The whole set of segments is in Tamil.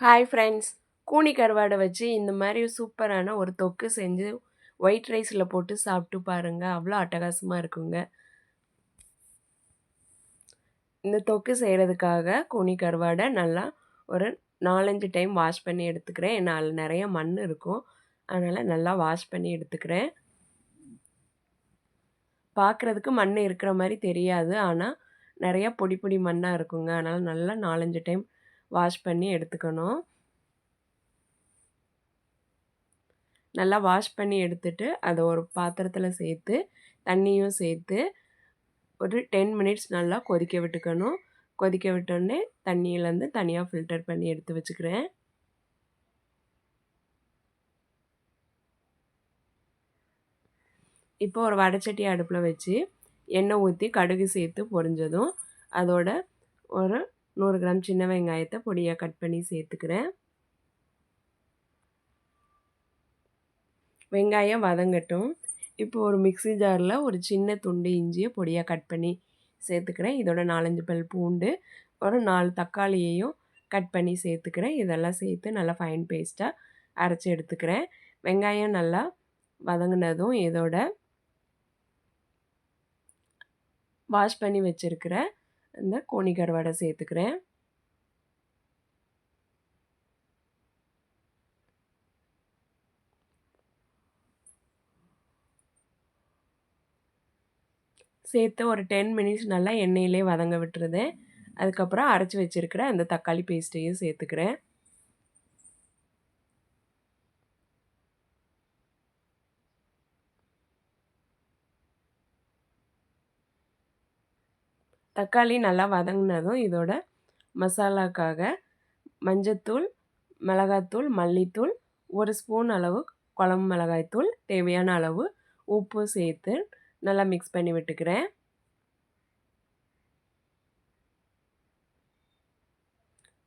Hi friends. கூனி கருவாடை வச்சு இந்த மாதிரி சூப்பரான ஒரு தொக்கு செஞ்சு ஒயிட் ரைஸில் போட்டு சாப்பிட்டு பாருங்கள். அவ்வளோ அட்டகாசமாக இருக்குங்க. இந்த தொக்கு செய்கிறதுக்காக கூனி கருவாடை நல்லா ஒரு 4-5 டைம் வாஷ் பண்ணி எடுத்துக்கிறேன். ஏன்னா அதில் நிறைய மண் இருக்கும். அதனால் நல்லா வாஷ் பண்ணி எடுத்துக்கிறேன். பார்க்குறதுக்கு மண் இருக்கிற மாதிரி தெரியாது. ஆனால் நிறையா பொடி பொடி மண்ணாக இருக்குங்க. அதனால் நல்லா 4-5 டைம் வாஷ் பண்ணி எடுத்துக்கணும். நல்லா வாஷ் பண்ணி எடுத்துட்டு அதை ஒரு பாத்திரத்தில் சேர்த்து தண்ணியும் சேர்த்து ஒரு 10 மினிட்ஸ் நல்லா கொதிக்க விட்டுக்கணும். கொதிக்க விட்டோடனே தண்ணியிலேருந்து தனியாக ஃபில்டர் பண்ணி எடுத்து வச்சுக்கிறேன். இப்போ ஒரு வடைச்சட்டி அடுப்பில் வச்சு எண்ணெய் ஊற்றி கடுகு சேர்த்து பொரிஞ்சதும் அதோட ஒரு 100 கிராம் சின்ன வெங்காயத்தை பொடியாக கட் பண்ணி சேர்த்துக்கிறேன். வெங்காயம் வதங்கட்டும். இப்போ ஒரு மிக்ஸி ஜாரில் ஒரு சின்ன துண்டு இஞ்சியை பொடியாக கட் பண்ணி சேர்த்துக்கிறேன். இதோட 4-5 பல் பூண்டு, ஒரு 4 தக்காளியையும் கட் பண்ணி சேர்த்துக்கிறேன். இதெல்லாம் சேர்த்து நல்லா ஃபைன் பேஸ்ட்டாக அரைச்சி எடுத்துக்கிறேன். வெங்காயம் நல்லா வதங்கினதும் இதோட வாஷ் பண்ணி வச்சுருக்கிற இந்த கூனி கருவாடை சேர்த்துக்கிறேன். சேர்த்து ஒரு 10 மினிட்ஸ் நல்லா எண்ணெயிலே வதங்க விட்டுருதேன். அதுக்கப்புறம் அரைச்சி வச்சுருக்கிற அந்த தக்காளி பேஸ்ட்டையும் சேர்த்துக்கிறேன். தக்காளி நல்லா வதங்கினதும் இதோட மசாலாக்காக மஞ்சத்தூள், மிளகாத்தூள், மல்லித்தூள், 1 ஸ்பூன் அளவு குழம்பு மிளகாய்த்தூள், தேவையான அளவு உப்பு சேர்த்து நல்லா மிக்ஸ் பண்ணி விட்டுக்கிறேன்.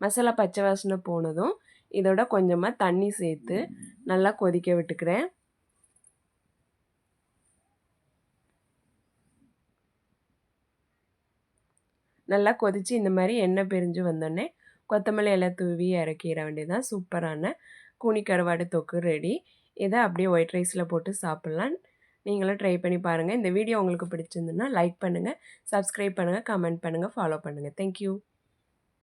மசாலா பச்சை வாசனை போனதும் இதோட கொஞ்சமாக தண்ணி சேர்த்து நல்லா கொதிக்க விட்டுக்கிறேன். நல்லா கொதித்து இந்த மாதிரி எண்ணெய் பிரிஞ்சு வந்தோடனே கொத்தமல்லி எல்லாம் தூவி இறக்கிட வேண்டியதான். சூப்பரான கூனி கருவாடு தொக்கு ரெடி. இதை அப்படியே ஒயிட் ரைஸில் போட்டு சாப்பிட்லாம். நீங்களும் ட்ரை பண்ணி பாருங்கள். இந்த வீடியோ உங்களுக்கு பிடிச்சிருந்துன்னா லைக் பண்ணுங்கள், சப்ஸ்கிரைப் பண்ணுங்கள், கமெண்ட் பண்ணுங்கள், ஃபாலோ பண்ணுங்கள். தேங்க்யூ.